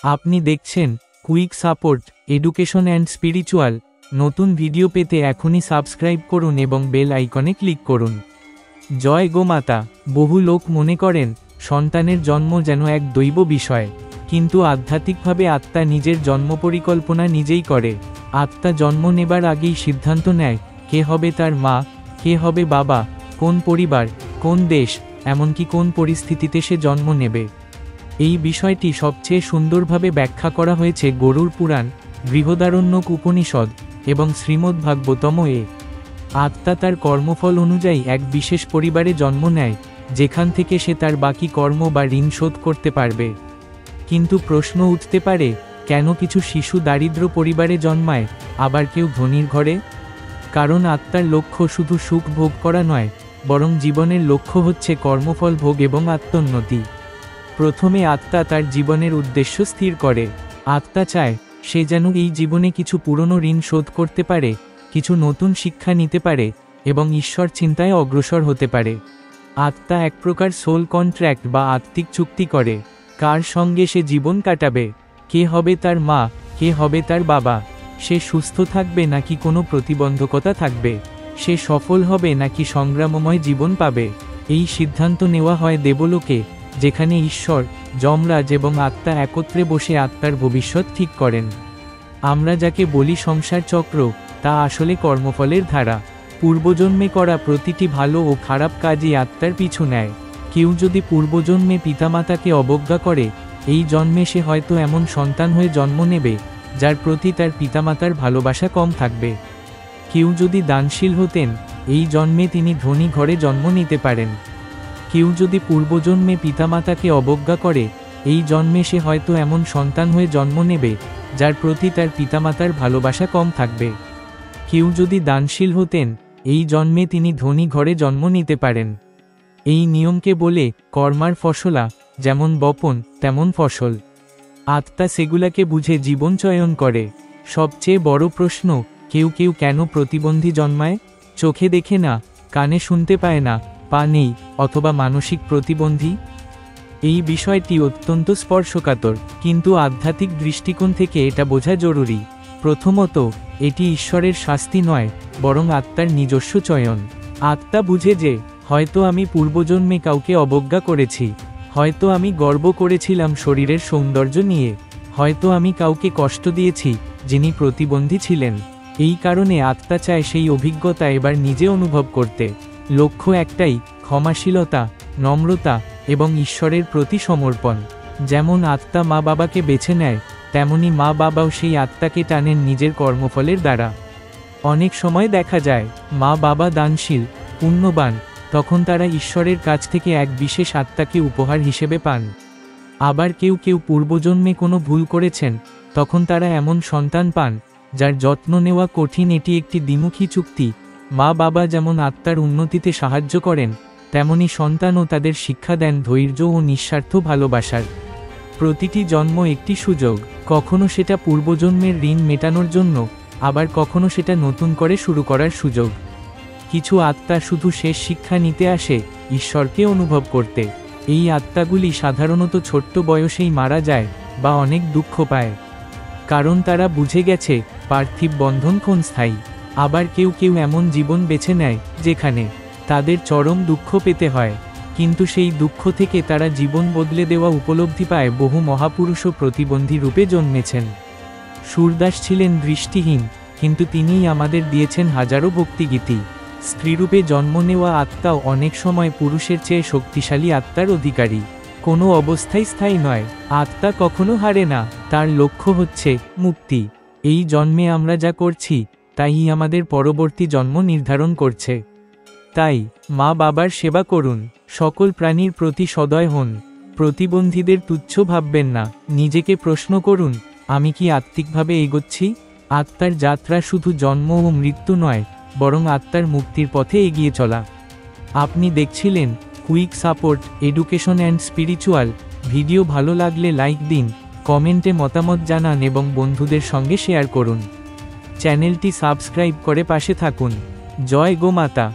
আপনি দেখছেন quick support education and spiritual. নতুন ভিডিও পেতে এখনই সাবস্ক্রাইব করুন এবং বেল আইকনে ক্লিক করুন। জয় গোমাতা। বহু লোক মনে করেন সন্তানের জন্ম যেন এক দৈব বিষয়, কিন্তু আধ্যাত্মিকভাবে আত্মা নিজের জন্ম পরিকল্পনা নিজেই করে। আত্মা জন্ম নেবার আগেই সিদ্ধান্ত নেয় কে হবে তার মা, কে হবে বাবা, কোন পরিবার, কোন দেশ, এমনকি কোন পরিস্থিতিতে সে জন্ম নেবে। এই বিষয়টি সবচেয়ে সুন্দরভাবে ব্যাখ্যা করা হয়েছে গরুড় পুরাণ, বৃহদারণ্যক উপনিষদ এবং শ্রীমদ্ভাগবতম-এ। আত্মা তার কর্মফল অনুযায়ী এক বিশেষ পরিবারে জন্ম নেয়, যেখান থেকে সে তার বাকি কর্ম বা ঋণ শোধ করতে পারবে। কিন্তু প্রশ্ন উঠতে পারে, কেন কিছু শিশু দারিদ্র পরিবারে জন্মায়, আবার কেউ ধনীর ঘরে? কারণ আত্মার লক্ষ্য শুধু সুখ ভোগ করা নয়, বরং জীবনের লক্ষ্য হচ্ছে কর্মফল ভোগ এবং আত্মোন্নতি। প্রথমে আত্মা তার জীবনের উদ্দেশ্য স্থির করে। আত্মা চায় সে যেন এই জীবনে কিছু পুরনো ঋণ শোধ করতে পারে, কিছু নতুন শিক্ষা নিতে পারে এবং ঈশ্বর চিন্তায় অগ্রসর হতে পারে। আত্মা এক প্রকার সোল কন্ট্রাক্ট বা আত্মিক চুক্তি করে, কার সঙ্গে সে জীবন কাটাবে, কে হবে তার মা, কে হবে তার বাবা, সে সুস্থ থাকবে নাকি কোনো প্রতিবন্ধকতা থাকবে, সে সফল হবে নাকি সংগ্রামময় জীবন পাবে। এই সিদ্ধান্ত নেওয়া হয় দেবলোকে, যেখানে ঈশ্বর, যমরাজ এবং আত্মা একত্রে বসে আত্মার ভবিষ্যৎ ঠিক করেন। আমরা যাকে বলি সংসার চক্র, তা আসলে কর্মফলের ধারা। পূর্বজন্মে করা প্রতিটি ভালো ও খারাপ কাজই আত্মার পিছু নেয়। কেউ যদি পূর্বজন্মে পিতামাতাকে অবজ্ঞা করে, এই জন্মে সে হয়তো এমন সন্তান হয়ে জন্ম নেবে যার প্রতি তার পিতামাতার ভালোবাসা কম থাকবে। কেউ যদি দানশীল হতেন, এই জন্মে তিনি ধনী ঘরে জন্ম নিতে পারেন। কেউ যদি পূর্বজন্মে পিতামাতাকে অবজ্ঞা করে, এই জন্মে সে হয়তো এমন সন্তান হয়ে জন্ম নেবে যার প্রতি তার পিতামাতার ভালোবাসা কম থাকবে। কেউ যদি দানশীল হতেন, এই জন্মে তিনি ধনী ঘরে জন্ম নিতে পারেন। এই নিয়মকে বলে কর্মার ফসলা, যেমন বপন তেমন ফসল। আত্মা সেগুলাকে বুঝে জীবন চয়ন করে। সবচেয়ে বড় প্রশ্ন, কেউ কেউ কেন প্রতিবন্ধী জন্মায়? চোখে দেখে না, কানে শুনতে পায় না, পা নেই, অথবা মানসিক প্রতিবন্ধী। এই বিষয়টি অত্যন্ত স্পর্শকাতর, কিন্তু আধ্যাত্মিক দৃষ্টিকোণ থেকে এটা বোঝা জরুরি। প্রথমত, এটি ঈশ্বরের শাস্তি নয়, বরং আত্মার নিজস্ব চয়ন। আত্মা বুঝে যে হয়তো আমি পূর্বজন্মে কাউকে অবজ্ঞা করেছি, হয়তো আমি গর্ব করেছিলাম শরীরের সৌন্দর্য নিয়ে, হয়তো আমি কাউকে কষ্ট দিয়েছি যিনি প্রতিবন্ধী ছিলেন। এই কারণে আত্মা চায় সেই অভিজ্ঞতা এবার নিজে অনুভব করতে। লক্ষ্য একটাই, ক্ষমাশীলতা, নম্রতা এবং ঈশ্বরের প্রতি সমর্পণ। যেমন আত্মা মা বাবাকে বেছে নেয়, তেমনি মা বাবাও সেই আত্মাকে টানেন নিজের কর্মফলের দ্বারা। অনেক সময় দেখা যায় মা বাবা দানশীল, পুণ্যবান, তখন তারা ঈশ্বরের কাছ থেকে এক বিশেষ আত্মাকে উপহার হিসেবে পান। আবার কেউ কেউ পূর্বজন্মে কোনো ভুল করেছেন, তখন তারা এমন সন্তান পান যার যত্ন নেওয়া কঠিন। এটি একটি দ্বিমুখী চুক্তি। মা বাবা যেমন আত্মার উন্নতিতে সাহায্য করেন, তেমনি সন্তানও তাদের শিক্ষা দেন ধৈর্য ও নিঃস্বার্থ ভালোবাসার। প্রতিটি জন্ম একটি সুযোগ, কখনো সেটা পূর্বজন্মের ঋণ মেটানোর জন্য, আবার কখনো সেটা নতুন করে শুরু করার সুযোগ। কিছু আত্মা শুধু শেষ শিক্ষা নিতে আসে, ঈশ্বরকে অনুভব করতে। এই আত্মাগুলি সাধারণত ছোট্ট বয়সেই মারা যায় বা অনেক দুঃখ পায়, কারণ তারা বুঝে গেছে পার্থিব বন্ধন ক্ষণস্থায়ী। আবার কেউ কেউ এমন জীবন বেছে নেয় যেখানে তাদের চরম দুঃখ পেতে হয়, কিন্তু সেই দুঃখ থেকে তারা জীবন বদলে দেওয়া উপলব্ধি পায়। বহু মহাপুরুষও প্রতিবন্ধী রূপে জন্মেছেন। সূরদাস ছিলেন দৃষ্টিহীন, কিন্তু তিনিই আমাদের দিয়েছেন হাজারো ভক্তিগীতি। স্ত্রীরূপে জন্ম নেওয়া আত্মাও অনেক সময় পুরুষের চেয়ে শক্তিশালী আত্মার অধিকারী। কোনো অবস্থায় স্থায়ী নয়, আত্মা কখনো হারে না, তার লক্ষ্য হচ্ছে মুক্তি। এই জন্মে আমরা যা করছি তাই আমাদের পরবর্তী জন্ম নির্ধারণ করছে। তাই মা বাবার সেবা করুন, সকল প্রাণীর প্রতি সদয় হন, প্রতিবন্ধীদের তুচ্ছ ভাববেন না। নিজেকে প্রশ্ন করুন, আমি কি আত্মিকভাবে এগোচ্ছি? আত্মার যাত্রা শুধু জন্ম ও মৃত্যু নয়, বরং আত্মার মুক্তির পথে এগিয়ে চলা। আপনি দেখছিলেন quick support education and spiritual. Video ভালো লাগলে লাইক দিন, কমেন্টে মতামত জানান এবং বন্ধুদের সঙ্গে শেয়ার করুন। চ্যানেলটি সাবস্ক্রাইব করে পাশে থাকুন। জয় গোমাতা।